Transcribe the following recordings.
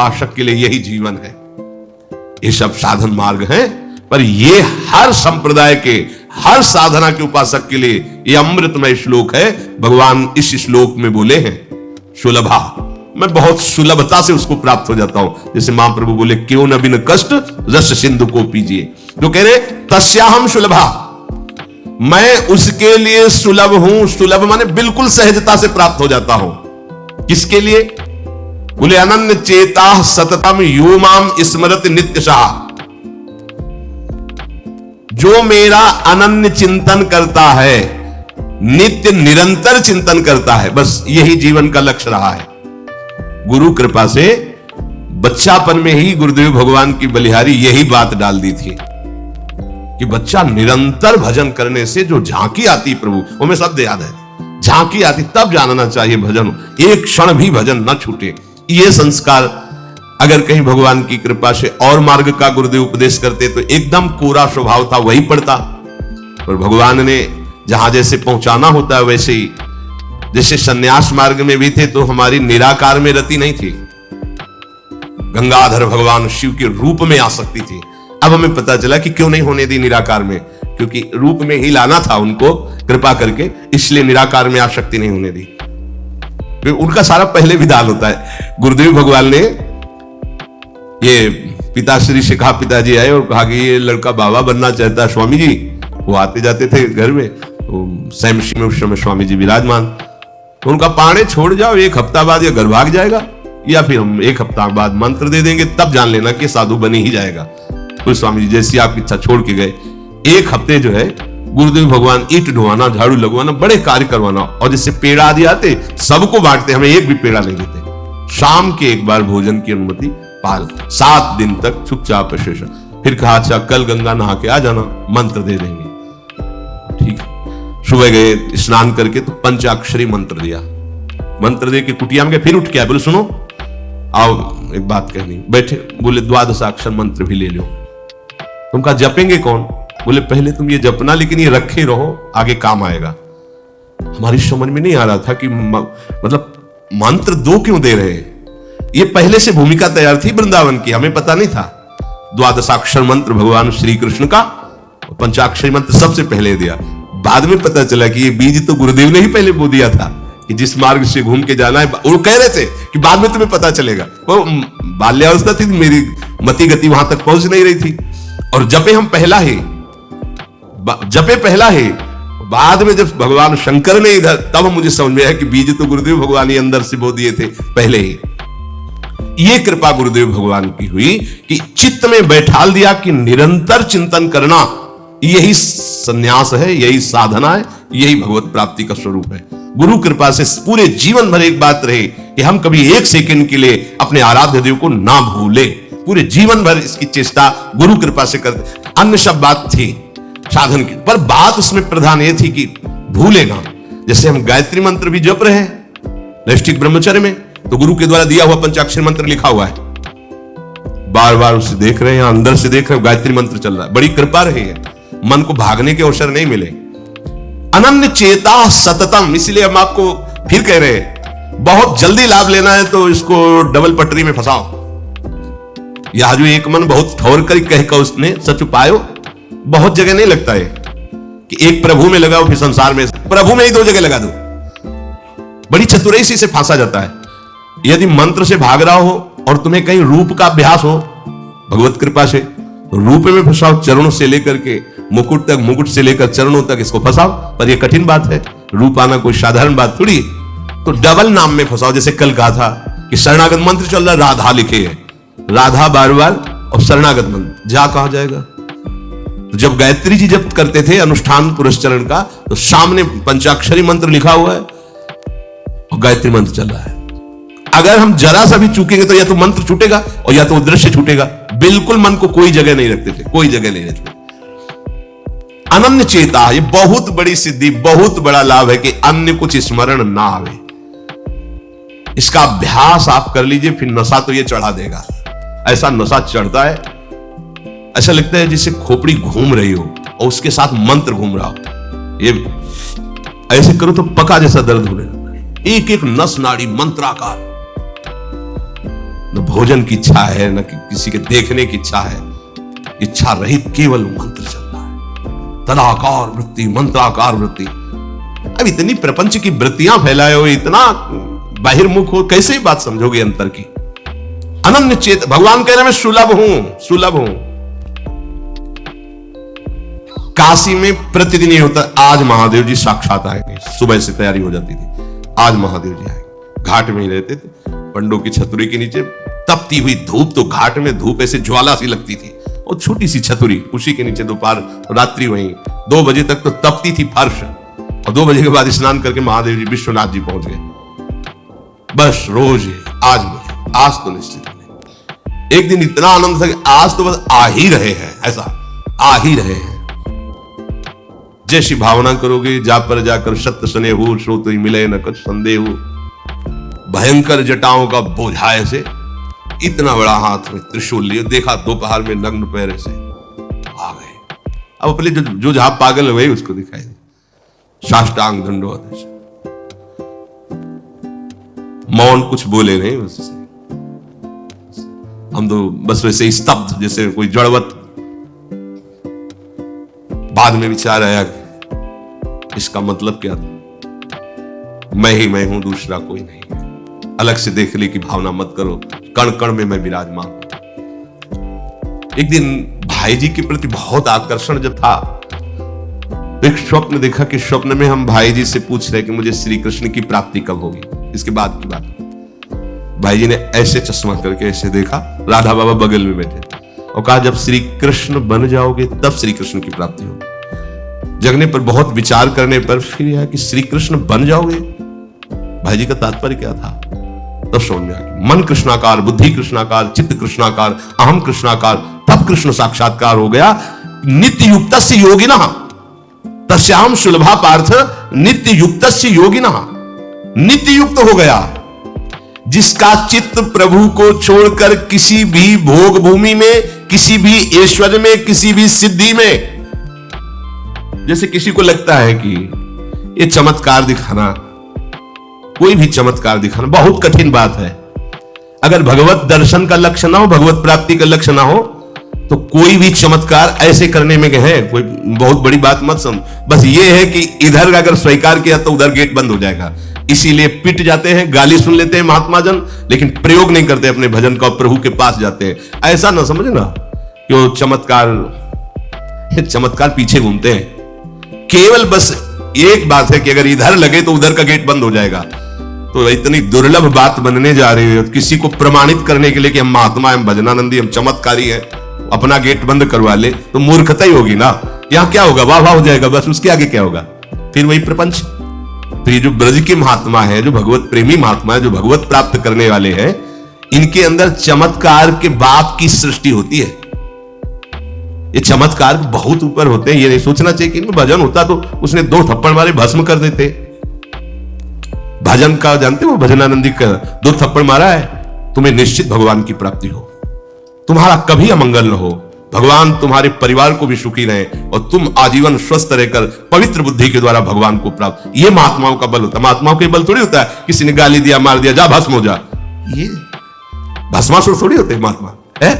उपासक के लिए यही जीवन है। ये सब साधन मार्ग हैं, पर ये हर संप्रदाय के, हर साधना के उपासक के लिए ये अमृतमय श्लोक है। भगवान इस श्लोक में बोले हैं सुलभा, मैं बहुत सुलभता से उसको प्राप्त हो जाता हूं। जैसे महाप्रभु बोले क्यों न बिन कष्ट रस सिंधु को पीजिए, जो कह रहे तस्याहम सुलभा, मैं उसके लिए सुलभ हूं। सुलभ माने बिल्कुल सहजता से प्राप्त हो जाता हूं। किसके लिए? बोले अनन्य चेता सततम यो माम स्मरत नित्यशः, जो मेरा अनन्य चिंतन करता है, नित्य निरंतर चिंतन करता है, बस यही जीवन का लक्ष्य रहा है। गुरु कृपा से बच्चापन में ही गुरुदेव भगवान की बलिहारी यही बात डाल दी थी कि बच्चा निरंतर भजन करने से जो झांकी आती प्रभु, वो में शब्द याद है, झांकी आती तब जानना चाहिए भजन, एक क्षण भी भजन न छूटे। ये संस्कार अगर कहीं भगवान की कृपा से और मार्ग का गुरुदेव उपदेश करते तो एकदम कोरा स्वभाव था, वही पड़ता। पर भगवान ने जहां जैसे पहुंचाना होता है वैसे ही, जैसे सन्यास मार्ग में भी थे तो हमारी निराकार में रति नहीं थी, गंगाधर भगवान शिव के रूप में आसक्ति थी। अब हमें पता चला कि क्यों नहीं होने दी निराकार में, क्योंकि रूप में ही लाना था उनको कृपा करके, इसलिए निराकार में आसक्ति नहीं होने दी। उनका सारा पहले विधान होता है। गुरुदेव भगवान ने ये पिताश्री से कहा, पिताजी आए और कहा कि ये लड़का बाबा बनना चाहता है स्वामी जी। वो आते जाते थे घर में, तो सैमशी में उस समय स्वामी जी विराजमान, तो उनका पाने छोड़ जाओ, एक हफ्ता बाद ये घर भाग जाएगा, या फिर हम एक हफ्ता बाद मंत्र दे देंगे, तब जान लेना कि साधु बनी ही जाएगा। तो स्वामी जी जैसी आपकी इच्छा छोड़ के गए। एक हफ्ते जो है गुरुदेव भगवान ईंट ढोवाना, झाड़ू लगवाना, बड़े कार्य करवाना, और जैसे पेड़ा आदि आते सबको बांटते, हमें एक भी पेड़ा नहीं देते। शाम के एक बार भोजन की अनुमति पाल, 7 दिन तक चुपचाप शेष। फिर कहा अच्छा कल गंगा नहा के आ जाना, मंत्र दे देंगे। ठीक, सुबह गए स्नान करके तो पंचाक्षरी मंत्र दिया, मंत्र दे के कुटिया में गए, फिर उठ के आए, बोले सुनो आओ एक बात कहनी। बैठे, बोले द्वादशाक्षर मंत्र भी ले लो। तुम कहा जपेंगे कौन? बोले पहले तुम ये जपना, लेकिन ये रखे रहो, आगे काम आएगा। हमारी समझ में नहीं आ रहा था कि मतलब मंत्र दो क्यों दे रहे हैं। ये पहले से भूमिका तैयार थी वृंदावन की, हमें पता नहीं था। द्वादशाक्षर मंत्र भगवान श्री कृष्ण का, पंचाक्षरी मंत्र सबसे पहले दिया। बाद में पता चला कि ये बीज तो गुरुदेव ने ही पहले बो दिया था कि जिस मार्ग से घूम के जाना है। वो कह रहे थे कि बाद में तुम्हें पता चलेगा। वो बाल्यावस्था थी, मेरी मति गति वहां तक पहुंच नहीं रही थी। और जपे हम पहला ही, जपे पहला ही, बाद में जब भगवान शंकर ने इधर, तब मुझे समझ में आया कि बीज तो गुरुदेव भगवान ही अंदर से बो दिए थे पहले ही। ये कृपा गुरुदेव भगवान की हुई कि चित्त में बैठाल दिया कि निरंतर चिंतन करना यही सन्यास है, यही साधना है, यही भगवत प्राप्ति का स्वरूप है। गुरु कृपा से पूरे जीवन भर एक बात रहे कि हम कभी एक सेकंड के लिए अपने आराध्य देव को ना भूले। पूरे जीवन भर इसकी चेष्टा गुरु कृपा से करते। अन्य सब बात थी साधन की, पर बात उसमें प्रधान ये थी कि भूलेगा। जैसे हम गायत्री मंत्र भी जप रहे हैं नैष्ठिक ब्रह्मचर्य में, तो गुरु के द्वारा दिया हुआ पंचाक्षरी मंत्र लिखा हुआ है, बार बार उसे देख रहे हैं, अंदर से देख रहे हैं, गायत्री मंत्र चल रहा है। बड़ी कृपा रही है, मन को भागने के अवसर नहीं मिले। अनन्य चेता सततम, इसलिए हम आपको फिर कह रहे हैं, बहुत जल्दी लाभ लेना है तो इसको डबल पटरी में फंसाओ। यह जो एक मन बहुत ठोर कर कहकर उसने सच उपायो, बहुत जगह नहीं लगता है कि एक प्रभु में लगाओ फिर संसार में, प्रभु में ही 2 जगह लगा दो। बड़ी चतुराई से फांसा जाता है। यदि मंत्र से भाग रहा हो और तुम्हें कहीं रूप का अभ्यास हो, भगवत कृपा से रूप में फंसाओ, चरणों से लेकर के मुकुट तक, मुकुट से लेकर चरणों तक इसको फंसाओ। पर यह कठिन बात है, रूप आना कोई साधारण बात थोड़ी। तो डबल नाम में फंसाओ। जैसे कल कहा था कि शरणागत मंत्र चल रहा है, राधा लिखे है, राधा बार-बार, और शरणागत मंत्र जा कहा जाएगा। तो जब गायत्री जी जब करते थे अनुष्ठान पुरस्चरण का, तो सामने पंचाक्षरी मंत्र लिखा हुआ है और गायत्री मंत्र चल रहा है। अगर हम जरा सा भी चूकेंगे तो या तो मंत्र छूटेगा और या तो दृश्य छूटेगा। बिल्कुल मन को कोई जगह नहीं रखते थे, कोई जगह नहीं रखते। अनन्य चेता, ये बहुत बड़ी सिद्धि, बहुत बड़ा लाभ है कि अन्य कुछ स्मरण ना आवे। इसका अभ्यास आप कर लीजिए, फिर नशा तो ये चढ़ा देगा। ऐसा नशा चढ़ता है, ऐसा लगता है जैसे खोपड़ी घूम रही हो और उसके साथ मंत्र घूम रहा हो। ये ऐसे करो तो पका जैसा दर्द होने लगता है। एक एक नस नाड़ी मंत्राकार, न भोजन की इच्छा है, न किसी के देखने की इच्छा है, इच्छा रहित केवल मंत्र चल रहा है, तदाकार वृत्ति, मंत्राकार वृत्ति। अब इतनी प्रपंच की वृत्तियां फैलाए हो, इतना बहिर्मुख हो, कैसे ही बात समझोगे अंतर की? अनन्य चेत, भगवान कह रहे मैं सुलभ हूं, सुलभ हूं। काशी में प्रतिदिन ये होता, आज महादेव जी साक्षात आएंगे, सुबह से तैयारी हो जाती थी, आज महादेव जी आएंगे। घाट में ही रहते थे, पंडों की छतरी के नीचे तपती हुई धूप, तो घाट में धूप ऐसे ज्वाला सी लगती थी, और छोटी सी छतरी, उसी के नीचे दोपहर रात्रि वहीं 2 बजे तक तो तपती थी फर्श, और 2 बजे के बाद स्नान करके महादेव जी विश्वनाथ जी पहुंच गए। बस रोज आज मिले, आज तो निश्चित मिले। एक दिन इतना आनंद था कि आज तो बस आ ही रहे हैं, ऐसा आ ही रहे हैं। जैसी भावना करोगे, जा पर जाकर सत्य सने हो, सो तो ही मिले न कुछ संदेह हो। भयंकर जटाओं का बोझा ऐसे, इतना बड़ा हाथ में त्रिशूल लिए, देखा दोपहर में नग्न पैर से आ गए। अब अपने जो जहां पागल हुए उसको दिखाई दे, साष्टांग दंडवत, मौन, कुछ बोले नहीं, बस हम तो बस वैसे ही स्तब्ध, जैसे कोई जड़वत। बाद में विचार आया इसका मतलब क्या था? मैं ही मैं हूं, दूसरा कोई नहीं है। अलग से देखने की भावना मत करो, कण कण में मैं विराजमान। एक दिन भाई जी के प्रति बहुत आकर्षण जब था, एक स्वप्न देखा कि स्वप्न में हम भाई जी से पूछ रहे कि मुझे श्री कृष्ण की प्राप्ति कब होगी। इसके बाद की बात, भाई जी ने ऐसे चश्मा करके ऐसे देखा, राधा बाबा बगल में बैठे और कहा जब श्री कृष्ण बन जाओगे तब श्री कृष्ण की प्राप्ति होगी। जगने पर, बहुत विचार करने पर फिर यह कि श्री कृष्ण बन जाओगे, भाई जी का तात्पर्य क्या था? तब समझ में आ गया। मन कृष्णाकार, बुद्धि कृष्णाकार, चित्त कृष्णाकार, अहम कृष्णाकार, तब कृष्ण साक्षात्कार हो गया। नित्य युक्तस्य योगिनः तस्याम सुलभा पार्थ नित्य युक्तस्य योगिनः। नित्य युक्त हो गया जिसका चित्त प्रभु को छोड़कर किसी भी भोग भूमि में, किसी भी ऐश्वर्य में, किसी भी सिद्धि में, जैसे किसी को लगता है कि ये चमत्कार दिखाना, कोई भी चमत्कार दिखाना बहुत कठिन बात है। अगर भगवत दर्शन का लक्ष्य ना हो, भगवत प्राप्ति का लक्ष्य ना हो, तो कोई भी चमत्कार ऐसे करने में है कोई बहुत बड़ी बात मत समझ। बस ये है कि इधर अगर स्वीकार किया तो उधर गेट बंद हो जाएगा, इसीलिए पिट जाते हैं, गाली सुन लेते हैं महात्मा जन, लेकिन प्रयोग नहीं करते अपने भजन का, प्रभु के पास जाते हैं। ऐसा ना समझना कि वो चमत्कार पीछे घूमते हैं। केवल बस एक बात है कि अगर इधर लगे तो उधर का गेट बंद हो जाएगा। तो इतनी दुर्लभ बात बनने जा रही है, किसी को प्रमाणित करने के लिए कि हम महात्मा, हम भजनानंदी, हम चमत्कारी हैं, अपना गेट बंद करवा ले तो मूर्खता ही होगी ना। यहां क्या होगा? वाह वाह हो जाएगा, बस उसके आगे क्या होगा? फिर वही प्रपंच। तो ये जो ब्रज के महात्मा है, जो भगवत प्रेमी महात्मा है, जो भगवत प्राप्त करने वाले हैं, इनके अंदर चमत्कार के बाप की सृष्टि होती है। ये चमत्कार बहुत ऊपर होते हैं। ये नहीं सोचना चाहिए कि इनमें भजन होता तो उसने 2 थप्पड़ मारे भस्म कर देते। भजन का जानते हो, भजनानंदी का 2 थप्पड़ मारा है, तुम्हें निश्चित भगवान की प्राप्ति हो, तुम्हारा कभी अमंगल न हो, भगवान तुम्हारे परिवार को भी सुखी रहे और तुम आजीवन स्वस्थ रहकर पवित्र बुद्धि के द्वारा भगवान को प्राप्त। ये महात्माओं का बल होता है। महात्माओं के बल थोड़ी होता है किसी ने गाली दिया, मार दिया, जा भस्म हो जा। ये भस्मासुर थोड़ी होते महात्मा है,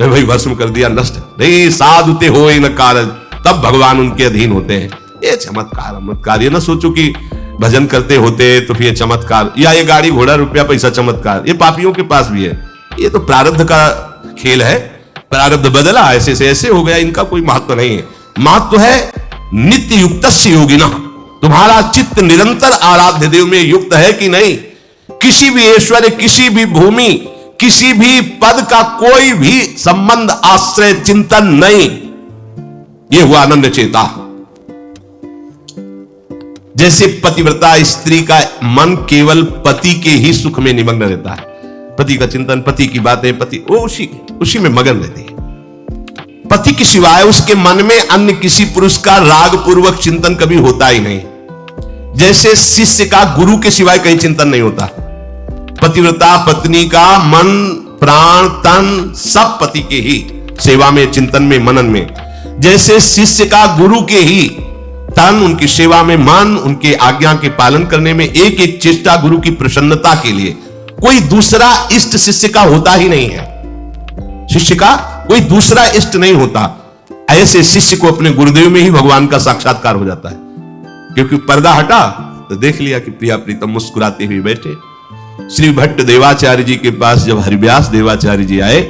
भाई भस्म कर दिया, नष्ट नहीं। साधुते हो न कारज, तब भगवान उनके अधीन होते हैं। ये चमत्कार, ये ना सोचो कि भजन करते होते तो फिर चमत्कार, या ये गाड़ी घोड़ा रुपया पैसा चमत्कार, ये पापियों के पास भी है। ये तो प्रारब्ध का खेल है, प्रारब्ध बदला, ऐसे से ऐसे हो गया, इनका कोई महत्व नहीं है। महत्व है नित्य युक्तस्य योगिनः। तुम्हारा चित्त निरंतर आराध्य देव में युक्त है कि नहीं? किसी भी ऐश्वर्य, किसी भी भूमि, किसी भी पद का कोई भी संबंध, आश्रय, चिंतन नहीं। यह हुआ आनंद चेता। जैसे पतिव्रता स्त्री का मन केवल पति के ही सुख में निमग्न रहता है, पति का चिंतन, पति की बातें, पति वो उसी में मगन रहती है। पति के सिवाय उसके मन में अन्य किसी पुरुष का राग पूर्वक चिंतन कभी होता ही नहीं। जैसे शिष्य का गुरु के सिवाय कहीं चिंतन नहीं होता। पतिव्रता पत्नी का मन, प्राण, तन सब पति के ही सेवा में, चिंतन में, मनन में। जैसे शिष्य का गुरु के ही तन, उनकी सेवा में मन, उनके आज्ञा के पालन करने में, एक एक चेष्टा गुरु की प्रसन्नता के लिए, कोई दूसरा इष्ट शिष्य का होता ही नहीं है। शिष्य का कोई दूसरा इष्ट नहीं होता। ऐसे शिष्य को अपने गुरुदेव में ही भगवान का साक्षात्कार हो जाता है, क्योंकि पर्दा हटा तो देख लिया कि प्रिया प्रीतम मुस्कुराते हुए बैठे। श्री भट्ट देवाचार्य जी के पास जब हरिव्यास देवाचार्य जी आए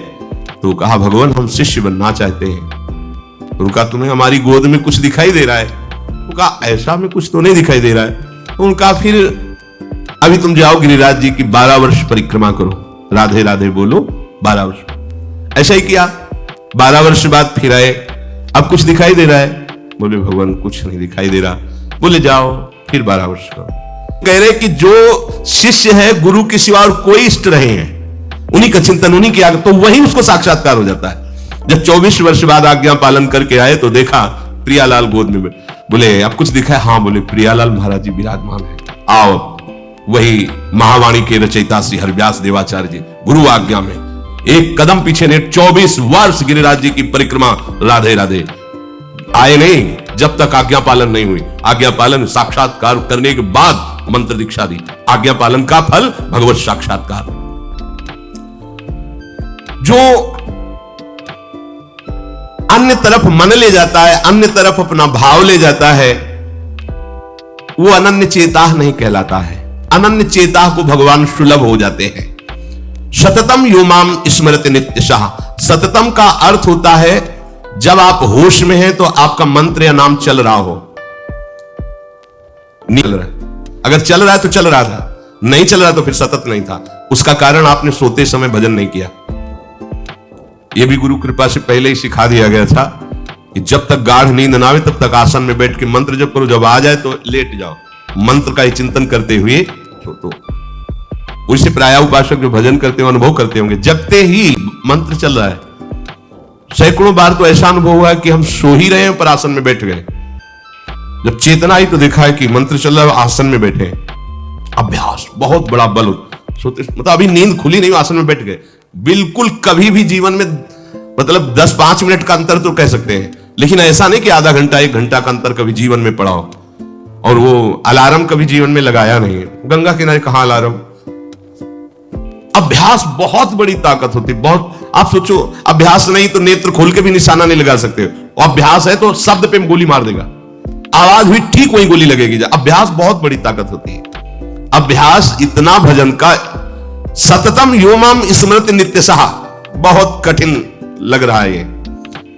तो कहा, भगवान हम शिष्य बनना चाहते हैं। तो उनका तुम्हें हमारी गोद में कुछ दिखाई दे रहा है? उनका ऐसा में कुछ तो नहीं दिखाई दे रहा है। तो उनका फिर अभी तुम जाओ गिरिराज जी की 12 वर्ष परिक्रमा करो, राधे राधे बोलो 12 वर्ष। ऐसा ही किया। 12 वर्ष बाद फिर आए, अब कुछ दिखाई दे रहा है? बोले भगवान कुछ नहीं दिखाई दे रहा। बोले जाओ फिर 12 वर्ष करो। कह रहे कि जो शिष्य है गुरु के सिवा और कोई इष्ट रहे हैं, उन्हीं का चिंतन, उन्हीं की आज्ञा, तो वही उसको साक्षात्कार हो जाता है। जब 24 वर्ष बाद आज्ञा पालन करके आए तो देखा प्रियालाल गोद में। बोले अब कुछ दिखा है? हाँ। बोले प्रियालाल महाराज जी विराजमान है, आओ। वही महावाणी के रचयिता श्री हरिव्यास देवाचार्य जी गुरु आज्ञा में एक कदम पीछे ने 24 वर्ष गिरिराज जी की परिक्रमा राधे राधे आए नहीं जब तक आज्ञा पालन नहीं हुई। आज्ञा पालन साक्षात्कार करने के बाद मंत्र दीक्षा दी। आज्ञा पालन का फल भगवत साक्षात्कार। जो अन्य तरफ मन ले जाता है, अन्य तरफ अपना भाव ले जाता है, वो अनन्य चेता नहीं कहलाता है। अनन्य चेता को भगवान सुलभ हो जाते हैं। सततम यो माम स्मरति नित्यशः। सततम का अर्थ होता है जब आप होश में हैं तो आपका मंत्र या नाम चल रहा हो। नहीं चल रहा है, अगर चल रहा है तो चल रहा था, नहीं चल रहा तो फिर सतत नहीं था। उसका कारण आपने सोते समय भजन नहीं किया। यह भी गुरु कृपा से पहले ही सिखा दिया गया था कि जब तक गाढ़ नींद ना आवे तब तक आसन में बैठ के मंत्र जप करो, जब आ जाए तो लेट जाओ, मंत्र का ही चिंतन करते हुए तो उससे प्राय उपासक जो भजन करते हो अनुभव करते होंगे, जगते ही मंत्र चल रहा है। सैकड़ों बार तो ऐसा अनुभव हुआ है कि हम सो ही रहे हैं पर आसन में बैठ गए, जब चेतना आई तो देखा है कि मंत्र चल रहा है, आसन में बैठे। अभ्यास बहुत बड़ा बल सोते, मतलब अभी नींद खुली नहीं, आसन में बैठ गए। बिल्कुल कभी भी जीवन में मतलब 10-5 मिनट का अंतर तो कह सकते हैं, लेकिन ऐसा नहीं कि आधा घंटा 1 घंटा का अंतर कभी जीवन में पड़ा हो। और वो अलार्म कभी जीवन में लगाया नहीं है। गंगा किनारे कहां अलार्म। अभ्यास बहुत बड़ी ताकत होती, बहुत। आप सोचो अभ्यास नहीं तो नेत्र खोल के भी निशाना नहीं लगा सकते, और अभ्यास है तो शब्द पे गोली मार देगा, आवाज हुई ठीक वही गोली लगेगी। अभ्यास बहुत बड़ी ताकत होती है। अभ्यास इतना भजन का सततम योमाम स्मृति नित्यशः बहुत कठिन लग रहा है ये,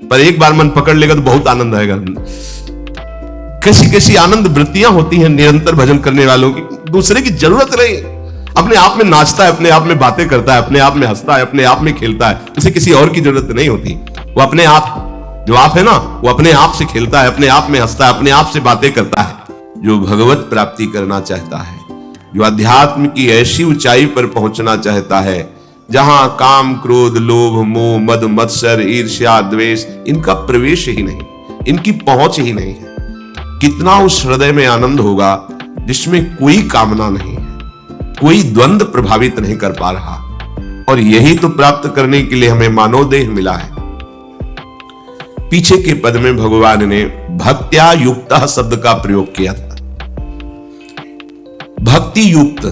पर एक बार मन पकड़ लेगा तो बहुत आनंद आएगा। कैसी कैसी आनंद वृत्तियां होती हैं निरंतर भजन करने वालों की। दूसरे की जरूरत नहीं, अपने आप में नाचता है, अपने आप में बातें करता है, अपने आप में हंसता है, अपने आप में खेलता है। उसे किसी और की जरूरत नहीं होती। वो अपने आप, जो आप है ना, वो अपने आप से खेलता है, अपने आप में हंसता है, अपने आप से बातें करता है। जो भगवत प्राप्ति करना चाहता है, जो अध्यात्म की ऐसी ऊंचाई पर पहुंचना चाहता है जहां काम क्रोध लोभ मोह मद मत्सर ईर्ष्या द्वेष इनका प्रवेश ही नहीं, इनकी पहुंच ही नहीं है, कितना उस हृदय में आनंद होगा जिसमें कोई कामना नहीं है, कोई द्वंद्व प्रभावित नहीं कर पा रहा। और यही तो प्राप्त करने के लिए हमें मानव देह मिला है। पीछे के पद में भगवान ने भक्त्या युक्त शब्द का प्रयोग किया था। भक्ति युक्त,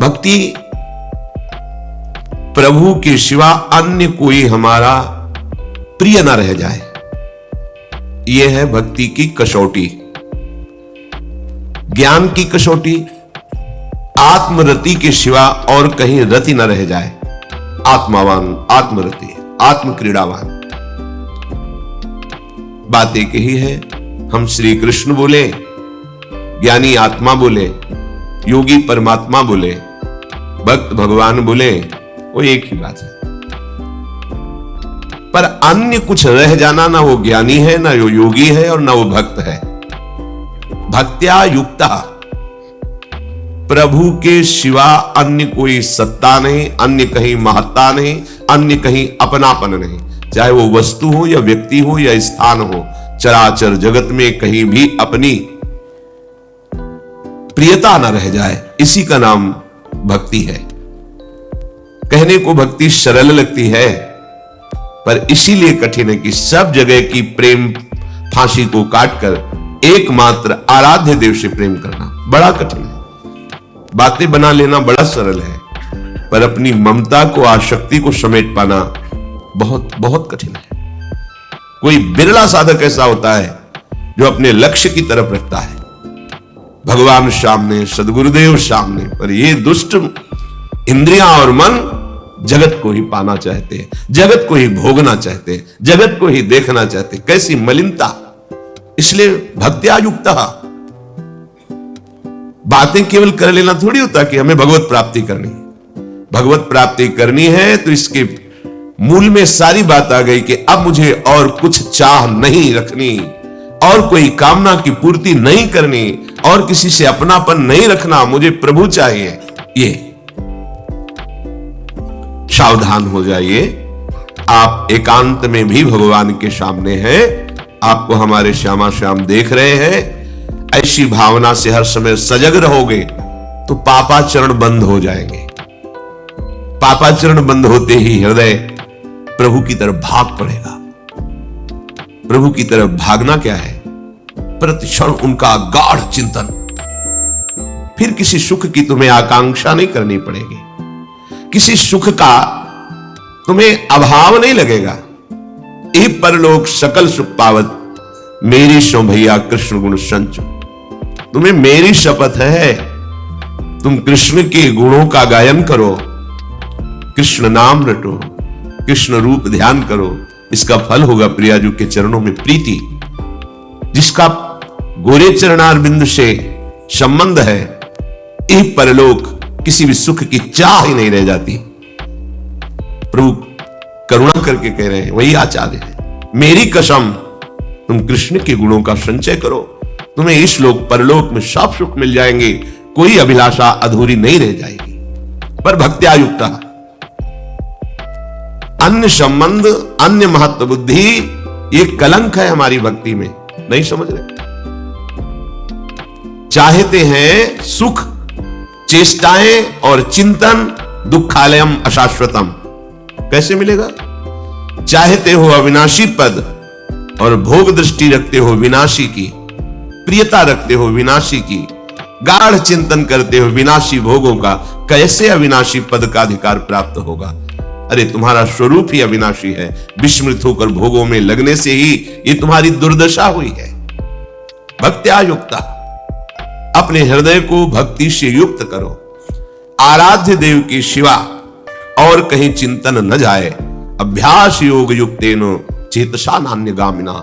भक्ति प्रभु के सिवा अन्य कोई हमारा प्रिय न रह जाए, यह है भक्ति की कसौटी। ज्ञान की कसौटी, आत्मरति के सिवा और कहीं रति न रह जाए। आत्मावान, आत्मरति, आत्म क्रीड़ावान। बात एक ही है। हम श्री कृष्ण बोले, ज्ञानी आत्मा बोले, योगी परमात्मा बोले, भक्त भगवान बोले, वो एक ही बात है। पर अन्य कुछ रह जाना, ना वो ज्ञानी है, ना वो योगी है, और ना वो भक्त है। भक्त्या युक्ता, प्रभु के सिवा अन्य कोई सत्ता नहीं, अन्य कहीं महत्ता नहीं, अन्य कहीं अपनापन नहीं। चाहे वो वस्तु हो या व्यक्ति हो या स्थान हो, चराचर जगत में कहीं भी अपनी प्रियता न रह जाए, इसी का नाम भक्ति है। कहने को भक्ति सरल लगती है, पर इसीलिए कठिन है कि सब जगह की प्रेम फांसी को काटकर एकमात्र आराध्य देव से प्रेम करना बड़ा कठिन है। बातें बना लेना बड़ा सरल है, पर अपनी ममता को, आसक्ति को समेट पाना बहुत बहुत कठिन है। कोई बिरला साधक ऐसा होता है जो अपने लक्ष्य की तरफ रखता है, भगवान सामने, सदगुरुदेव सामने, पर ये दुष्ट इंद्रियां और मन जगत को ही पाना चाहते हैं, जगत को ही भोगना चाहते हैं, जगत को ही देखना चाहते हैं। कैसी मलिनता! इसलिए भक्त्या युक्त बातें केवल कर लेना थोड़ी होता कि हमें भगवत प्राप्ति करनी है। भगवत प्राप्ति करनी है तो इसके मूल में सारी बात आ गई कि अब मुझे और कुछ चाह नहीं रखनी, और कोई कामना की पूर्ति नहीं करनी, और किसी से अपनापन नहीं रखना, मुझे प्रभु चाहिए। ये सावधान हो जाइए, आप एकांत में भी भगवान के सामने हैं, आपको हमारे श्यामा श्याम देख रहे हैं। ऐसी भावना से हर समय सजग रहोगे तो पापाचरण बंद हो जाएंगे। पापाचरण बंद होते ही हृदय प्रभु की तरफ भाग पड़ेगा। प्रभु की तरफ भागना क्या है? प्रतिक्षण उनका गाढ़ चिंतन। फिर किसी सुख की तुम्हें आकांक्षा नहीं करनी पड़ेगी, किसी सुख का तुम्हें अभाव नहीं लगेगा। ए परलोक सकल सुख पावत, मेरी सो भैया कृष्ण गुण संच। तुम्हें मेरी शपथ है, तुम कृष्ण के गुणों का गायन करो, कृष्ण नाम रटो, कृष्ण रूप ध्यान करो। इसका फल होगा प्रियाजू के चरणों में प्रीति। जिसका गोरे चरणारविंद से संबंध है, एक परलोक किसी भी सुख की चाह ही नहीं रह जाती। प्रभु करुणा करके कह रहे हैं, वही आचार्य है, मेरी कसम तुम कृष्ण के गुणों का संचय करो, तुम्हें इस लोक परलोक में सब सुख मिल जाएंगे, कोई अभिलाषा अधूरी नहीं रह जाएगी। पर भक्त्या युक्त, अन्य संबंध, अन्य महत्व बुद्धि, ये कलंक है हमारी भक्ति में। नहीं समझ रहे? चाहते हैं सुख, चेष्टाएं और चिंतन, दुखालयम अशाश्वतम। कैसे मिलेगा? चाहते हो अविनाशी पद और भोग दृष्टि रखते हो विनाशी की, प्रियता रखते हो विनाशी की, गाढ़ चिंतन करते हो विनाशी भोगों का, कैसे अविनाशी पद का अधिकार प्राप्त होगा? अरे तुम्हारा स्वरूप ही अविनाशी है, विस्मृत होकर भोगों में लगने से ही ये तुम्हारी दुर्दशा हुई है। भक्त्या युक्ता, अपने हृदय को भक्ति से युक्त करो, आराध्य देव की शिवा और कहीं चिंतन न जाए। अभ्यास योग युक्तेनो चेतसा नान्यगामिना।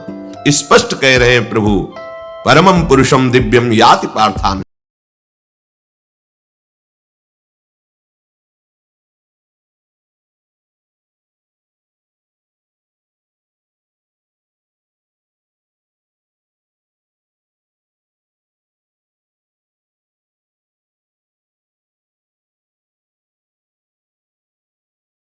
स्पष्ट कह रहे हैं प्रभु, परमं पुरुषम दिव्यम याति पार्थान।